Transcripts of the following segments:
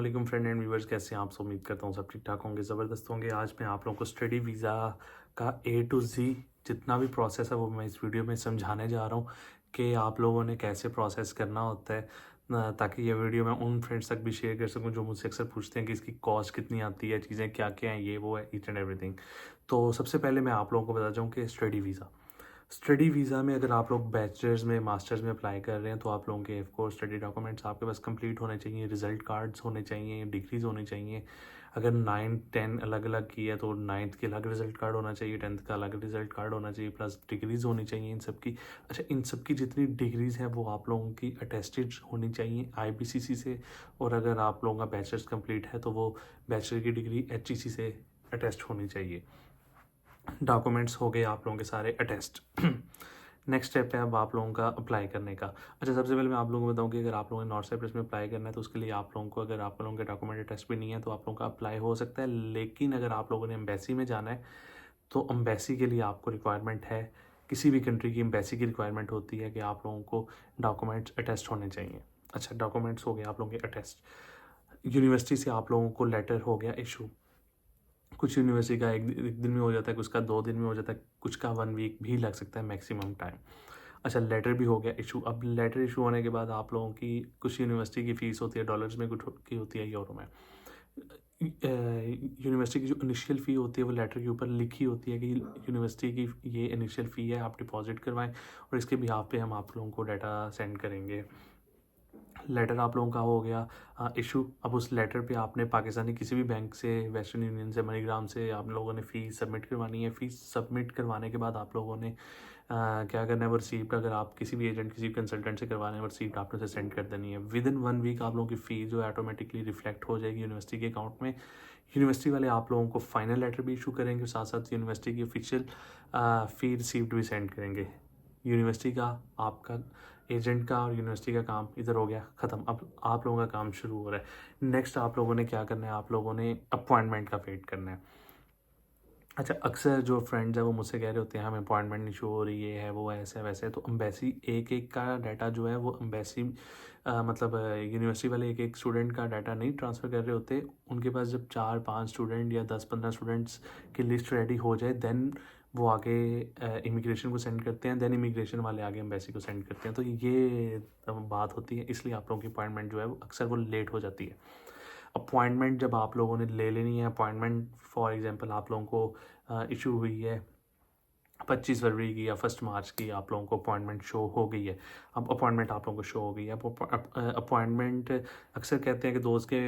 वालेकुम friend and viewers, कैसे हैं आप सब। उम्मीद करता हूँ सब ठीक ठाक होंगे, ज़बरदस्त होंगे। आज मैं आप लोगों को स्टडी वीज़ा का ए टू जी जितना भी प्रोसेस है वो मैं इस वीडियो में समझाने जा रहा हूँ कि आप लोगों ने कैसे प्रोसेस करना होता है, ताकि ये वीडियो मैं उन फ्रेंड्स तक भी शेयर कर सकूँ जो मुझसे अक्सर पूछते हैं कि इसकी कॉस्ट कितनी आती है, चीज़ें क्या क्या हैं, ये वो है, ईच एंड एवरीथिंग। तो सबसे पहले मैं आप लोगों को बता दूँ कि स्टडी वीज़ा में अगर आप लोग बैचलर्स में मास्टर्स में अप्लाई कर रहे हैं तो आप लोगों के ऑफकोर्स स्टडी डॉक्यूमेंट्स आपके पास कंप्लीट होने चाहिए, रिजल्ट कार्ड्स होने चाहिए, डिग्रीज होनी चाहिए। अगर 9 10 अलग अलग की है तो 9th के अलग रिजल्ट कार्ड होना चाहिए, 10th का अलग रिजल्ट कार्ड होना चाहिए, प्लस डिग्रीज होनी चाहिए इन सब की। अच्छा, इन सब की जितनी डिग्रीज हैं वो आप लोगों की अटेस्टेड होनी चाहिए IBCC से, और अगर आप लोगों का बैचलर्स कंप्लीट है तो वो बैचलर की डिग्री HEC से अटेस्ट होनी चाहिए। डॉक्यूमेंट्स हो गए आप लोगों के सारे अटेस्ट। नेक्स्ट स्टेप है अब आप लोगों का अप्लाई करने का। अच्छा, सबसे पहले मैं आप लोगों को बताऊं कि अगर आप लोगों ने नॉर्थ साइप्रस में अप्लाई करना है तो उसके लिए आप लोगों को, अगर आप लोगों के डॉक्यूमेंट अटेस्ट भी नहीं है तो आप लोगों का अप्लाई हो सकता है। लेकिन अगर आप लोगों ने एम्बेसी में जाना है तो एम्बेसी के लिए आपको रिक्वायरमेंट है, किसी भी कंट्री की एम्बेसी की रिक्वायरमेंट होती है कि आप लोगों को डॉक्यूमेंट्स अटेस्ट होने चाहिए। अच्छा, डॉक्यूमेंट्स हो गए आप लोगों के अटेस्ट। यूनिवर्सिटी से आप लोगों को लेटर हो गया इशू। कुछ यूनिवर्सिटी का एक दिन में हो जाता है, कुछ का 2 दिन में हो जाता है, कुछ का 1 वीक भी लग सकता है मैक्सिमम टाइम। अच्छा, लेटर भी हो गया इशू। अब लेटर इशू होने के बाद आप लोगों की कुछ यूनिवर्सिटी की फ़ीस होती है डॉलर्स में, कुछ की होती है यूरो में। यूनिवर्सिटी की जो इनिशियल फ़ी होती है वो लेटर के ऊपर लिखी होती है कि यूनिवर्सिटी की ये इनिशियल फ़ी है, आप डिपॉजिट करवाएं और इसके बिहाफ पे हम आप लोगों को डाटा सेंड करेंगे। लेटर आप लोगों का हो गया इशू। अब उस लेटर पे आपने पाकिस्तानी किसी भी बैंक से, वेस्टर्न यूनियन से, मनीग्राम से आप लोगों ने फ़ीस सबमिट करवानी है। फ़ीस सबमिट करवाने के बाद आप लोगों ने क्या करना है, वो रिसीप्ट, अगर आप किसी भी एजेंट, किसी कंसल्टेंट से करवाने हैं, वो रिसीप्ट आपने उसे सेंड कर देनी है। विद इन 1 वीक आप लोगों की फ़ी जो है ऑटोमेटिकली रिफ्लेक्ट हो जाएगी यूनिवर्सिटी के अकाउंट में। यूनिवर्सिटी वाले आप लोगों को फाइनल लेटर भी इशू करेंगे, साथ साथ यूनिवर्सिटी की ऑफिशियल फ़ी रिसीप्ट भी सेंड करेंगे। यूनिवर्सिटी का, आपका, एजेंट का और यूनिवर्सिटी का काम इधर हो गया ख़त्म। अब आप लोगों का काम शुरू हो रहा है। नेक्स्ट आप लोगों ने क्या करना है, आप लोगों ने अपॉइंटमेंट का वेट करना है। अच्छा, अक्सर जो फ्रेंड्स हैं वो मुझसे कह रहे होते हैं हमें अपॉइंटमेंट नहीं शो हो रही है, वो ऐसे वैसे। तो एम्बेसी एक एक का डाटा जो है वो एम्बेसी मतलब यूनिवर्सिटी वाले एक एक स्टूडेंट का डाटा नहीं ट्रांसफ़र कर रहे होते। उनके पास जब 4 5 स्टूडेंट या 10 15 स्टूडेंट्स की लिस्ट रेडी हो जाए देन वो आगे इमिग्रेशन को सेंड करते हैं, देन इमिग्रेशन वाले आगे एम्बेसी को सेंड करते हैं। तो ये बात होती है, इसलिए आप लोगों की अपॉइंटमेंट जो है वो अक्सर वो लेट हो जाती है। अपॉइंटमेंट जब आप लोगों ने ले लेनी है, अपॉइंटमेंट फॉर एग्जांपल आप लोगों को इशू हुई है 25 फरवरी की या 1 मार्च की, आप लोगों को अपॉइंटमेंट शो हो गई है। अब अपॉइंटमेंट आप लोगों को शो हो गई है। अब अपॉइंटमेंट अक्सर कहते हैं कि दोस्त के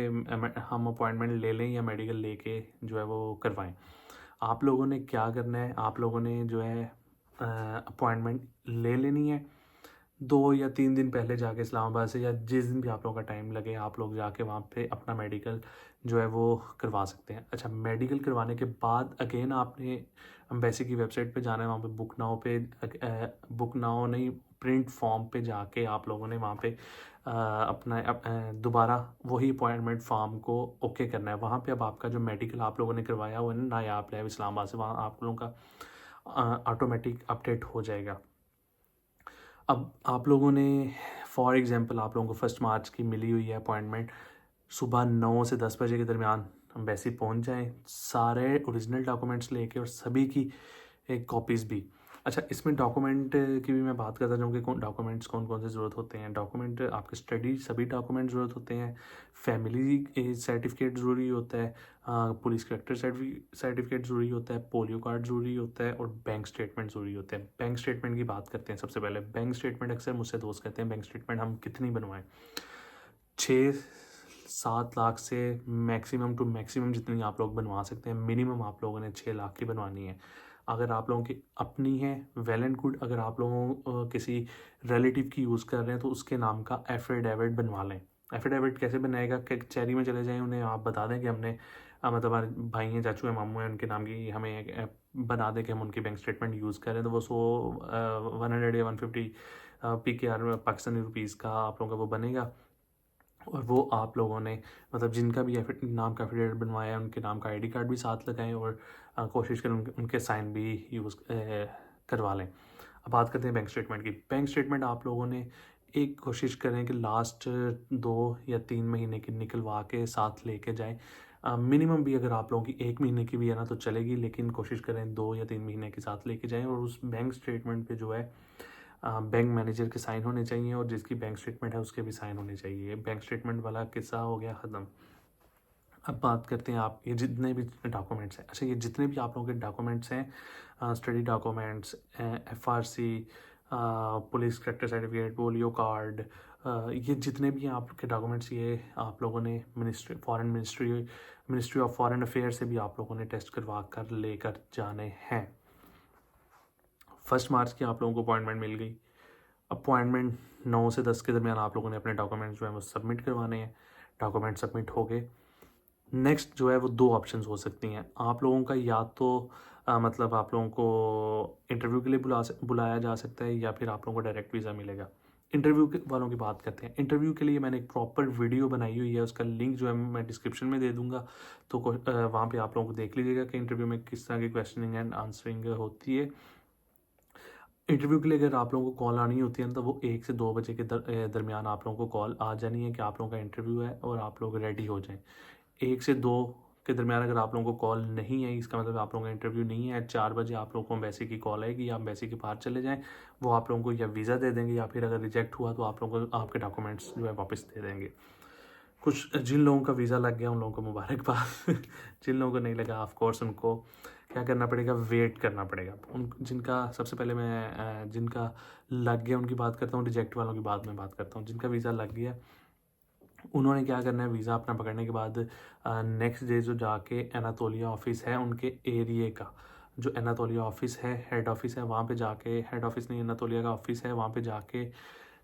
हम अपॉइंटमेंट ले लें या मेडिकल लेके जो है वो करवाएं। आप लोगों ने क्या करना है, आप लोगों ने जो है अपॉइंटमेंट ले लेनी है। 2 या 3 दिन पहले जाके इस्लामाबाद से, या जिस दिन भी आप लोगों का टाइम लगे, आप लोग जाके वहाँ पे अपना मेडिकल जो है वो करवा सकते हैं। अच्छा, मेडिकल करवाने के बाद अगेन आपने एम्बेसी की वेबसाइट पे जाना है, वहाँ पे बुक नाउ नहीं, प्रिंट फॉर्म पे जाके आप लोगों ने वहाँ पे अपना दोबारा वही अपॉइंटमेंट फॉर्म को ओके करना है। वहाँ पे अब आपका जो मेडिकल आप लोगों ने करवाया हुआ है ना, नायाब लैब इस्लामाबाद से, वहाँ आप लोगों का ऑटोमेटिक अपडेट हो जाएगा। अब आप लोगों ने, फॉर एग्जांपल आप लोगों को 1 मार्च की मिली हुई है अपॉइंटमेंट, सुबह 9 से 10 बजे के दरमियान एम्बेसी पहुंच जाएं सारे ओरिजिनल डॉक्यूमेंट्स लेके, और सभी की एक कॉपीज़ भी। अच्छा, इसमें डॉक्यूमेंट की भी मैं बात करता जाऊँ कि डॉक्यूमेंट्स कौन कौन से ज़रूरत होते हैं। डॉक्यूमेंट आपके स्टडी सभी डॉक्यूमेंट ज़रूरत होते हैं। फैमिली सर्टिफिकेट ज़रूरी होता है, पुलिस करेक्टर सर्टिफिकेट ज़रूरी होता है, पोलियो कार्ड ज़रूरी होता है, और बैंक स्टेटमेंट ज़रूरी होते हैं। बैंक स्टेटमेंट की बात करते हैं सबसे पहले। बैंक स्टेटमेंट अक्सर मुझसे दोस्त कहते हैं बैंक स्टेटमेंट हम कितनी बनवाएं। 6 7 लाख से मैक्सिमम टू मैक्सिमम जितनी आप लोग बनवा सकते हैं, मिनिमम आप लोगों ने 6 लाख की बनवानी है। अगर आप लोगों की अपनी है वेल एंड गुड, अगर आप लोगों किसी रिलेटिव की यूज़ कर रहे हैं तो उसके नाम का एफिडेविट बनवा लें। एफिडेविट कैसे बनाएगा, कि कचहरी में चले जाएं, उन्हें आप बता दें कि हमने मतलब हमारे भाई हैं, चाचू हैं, मामू हैं, उनके नाम की हमें एक बना दें कि हम उनकी बैंक स्टेटमेंट यूज़ करें। तो वो 100 या 150 PKR पाकिस्तानी रुपीज़ का आप लोगों का वो बनेगा, और वो आप लोगों ने मतलब जिनका भी नाम का एफिडेविट बनवाया है उनके नाम का ID कार्ड भी साथ लगाएं, और कोशिश करें उनके साइन भी यूज़ करवा लें। अब बात करते हैं बैंक स्टेटमेंट की। बैंक स्टेटमेंट आप लोगों ने एक कोशिश करें कि लास्ट 2 या 3 महीने की निकलवा के साथ लेके जाएँ। मिनिमम भी अगर आप लोगों की 1 महीने की भी है ना तो चलेगी, लेकिन कोशिश करें 2 या 3 महीने के साथ लेके जाएँ। और उस बैंक स्टेटमेंट पे जो है बैंक मैनेजर के साइन होने चाहिए और जिसकी बैंक स्टेटमेंट है उसके भी साइन होने चाहिए। बैंक स्टेटमेंट वाला किस्सा हो गया ख़त्म। अब बात करते हैं आप ये जितने भी डॉक्यूमेंट्स हैं। अच्छा, ये जितने भी आप लोगों के डॉक्यूमेंट्स हैं, study documents, FRC, police character certificate, polio card, ये जितने भी हैं आपके डॉक्यूमेंट्स, ये आप लोगों ने मिनिस्ट्री ऑफ फॉरेन अफेयर्स से भी आप लोगों ने टेस्ट करवा कर लेकर जाने हैं। 1 मार्च की आप लोगों को अपॉइंटमेंट मिल गई। अपॉइंटमेंट 9 से 10 के दरमियान आप लोगों ने अपने डॉक्यूमेंट्स जो है वो सबमिट करवाने हैं। डॉक्यूमेंट सबमिट हो गए। नेक्स्ट जो है वो 2 ऑप्शंस हो सकती हैं आप लोगों का, या तो मतलब आप लोगों को इंटरव्यू के लिए बुलाया जा सकता है, या फिर आप लोगों को डायरेक्ट वीज़ा मिलेगा। इंटरव्यू के वालों की बात करते हैं। इंटरव्यू के लिए मैंने एक प्रॉपर वीडियो बनाई हुई है, उसका लिंक जो है मैं डिस्क्रिप्शन में दे दूंगा, तो वहाँ पे आप लोगों को देख लीजिएगा कि इंटरव्यू में किस तरह की क्वेश्चनिंग एंड आंसरिंग होती है। इंटरव्यू के लिए अगर आप लोगों को कॉल आनी होती है ना, तो वो 1 से 2 बजे के दरमियान आप लोगों को कॉल आ जानी है कि आप लोगों का इंटरव्यू है और आप लोग रेडी हो जाएं। 1 से 2 के दरमियान अगर आप लोगों को कॉल नहीं है, इसका मतलब आप लोगों का इंटरव्यू नहीं है। 4 बजे आप लोगों को एम्बेसी की कॉल आएगी, आप एम्बेसी के बाहर चले जाएं, वो आप लोगों को या वीज़ा दे देंगे, या फिर अगर रिजेक्ट हुआ तो आप लोगों को आपके डॉक्यूमेंट्स जो है वापस दे देंगे। कुछ जिन लोगों का वीज़ा लग गया उन लोगों को मुबारकबाद। जिन लोगों को नहीं लगा ऑफ कोर्स उनको क्या करना पड़ेगा, वेट करना पड़ेगा। उन जिनका सबसे पहले मैं जिनका लग गया उनकी बात करता हूँ, रिजेक्ट वालों की बाद में बात करता हूँ। जिनका वीज़ा लग गया उन्होंने क्या करना है, वीज़ा अपना पकड़ने के बाद नेक्स्ट डे जो जाके एनातोलिया ऑफिस है उनके एरिए का, जो एनातोलिया ऑफिस है, हेड ऑफिस है, वहाँ पे जाके, हेड ऑफिस नहीं एनातोलिया का ऑफिस है, वहाँ पे जाके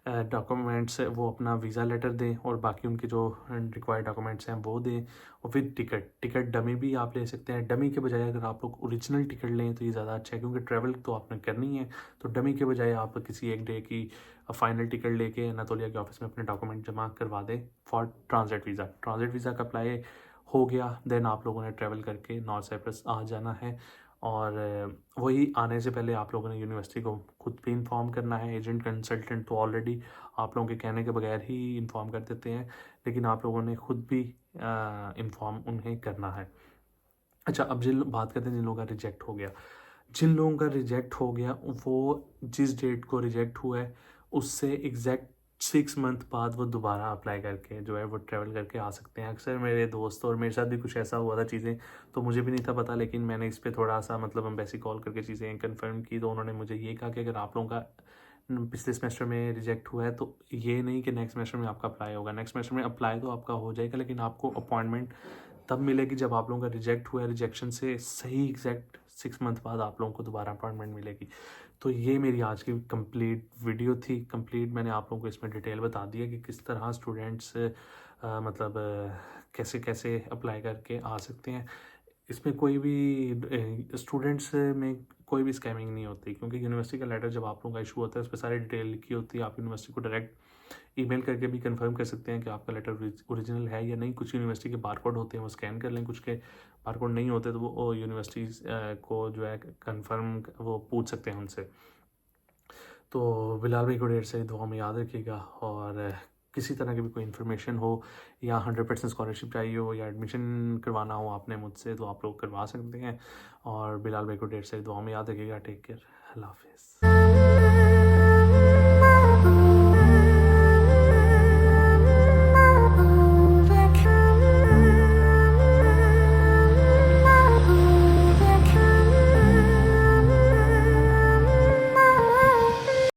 डॉक्यूमेंट्स वो अपना वीज़ा लेटर दें और बाकी उनके जो रिक्वायर्ड डॉक्यूमेंट्स हैं वो दें। और फिर टिकट डमी भी आप ले सकते हैं। डमी के बजाय अगर आप लोग ओरिजिनल टिकट लें तो ये ज़्यादा अच्छा है, क्योंकि ट्रैवल तो आपने करनी है। तो डमी के बजाय आप किसी एक डे की फाइनल टिकट लेके एनातोलिया के ऑफिस में अपने डॉक्यूमेंट जमा करवा दें for transit visa. Transit visa का अप्लाई हो गया, देन आप लोगों ने ट्रैवल करके नॉर्थ साइप्रस आ जाना है। और वही आने से पहले आप लोगों ने यूनिवर्सिटी को खुद भी इन्फॉर्म करना है। एजेंट कंसल्टेंट तो ऑलरेडी आप लोगों के कहने के बगैर ही इन्फॉर्म कर देते हैं, लेकिन आप लोगों ने खुद भी इन्फॉर्म उन्हें करना है। अच्छा, अब बात करते हैं जिन लोगों का रिजेक्ट हो गया। जिन लोगों का रिजेक्ट हो गया वो जिस डेट को रिजेक्ट हुआ है उससे एग्जैक्ट 6 मंथ बाद वो दोबारा अप्लाई करके जो है वो ट्रैवल करके आ सकते हैं। अक्सर मेरे दोस्त और मेरे साथ भी कुछ ऐसा हुआ था, चीज़ें तो मुझे भी नहीं था पता, लेकिन मैंने इस पर थोड़ा सा मतलब एम्बेसी कॉल करके चीज़ें कंफर्म की, तो उन्होंने मुझे ये कहा कि अगर आप लोगों का पिछले सेमेस्टर में रिजेक्ट हुआ है तो ये नहीं कि नेक्स्ट सेमेस्टर में आपका अप्लाई होगा। नेक्स्ट सेमेस्टर में अप्लाई तो आपका हो जाएगा, लेकिन आपको अपॉइंटमेंट तब मिलेगी जब आप लोगों का रिजेक्ट हुआ है। रिजेक्शन से सही एग्जैक्ट 6 मंथ बाद आप लोगों को दोबारा अपॉइंटमेंट मिलेगी। तो ये मेरी आज की कंप्लीट वीडियो थी। कंप्लीट मैंने आप लोगों को इसमें डिटेल बता दिया कि किस तरह स्टूडेंट्स मतलब कैसे कैसे अप्लाई करके आ सकते हैं। इसमें कोई भी स्टूडेंट्स में कोई भी स्कैमिंग नहीं होती, क्योंकि यूनिवर्सिटी का लेटर जब आप लोगों का इशू होता है उस पर सारी डिटेल लिखी होती है। आप यूनिवर्सिटी को डायरेक्ट ईमेल करके भी कंफर्म कर सकते हैं कि आपका लेटर ओरिजिनल है या नहीं। कुछ यूनिवर्सिटी के बारकोड होते हैं वो स्कैन कर लें, कुछ के बारकोड नहीं होते तो वो यूनिवर्सिटीज़ को जो है कंफर्म वो पूछ सकते हैं उनसे। तो बिलाल भाई को ढेर सारी दुआ में याद रखिएगा, और किसी तरह की भी कोई इन्फॉर्मेशन हो या 100% स्कॉलरशिप चाहिए हो या एडमिशन करवाना हो आपने मुझसे, तो आप लोग करवा सकते हैं। और बिलाल भाई को ढेर सारी दुआ में याद रखिएगा। टेक केयर, अल्लाह हाफिज़।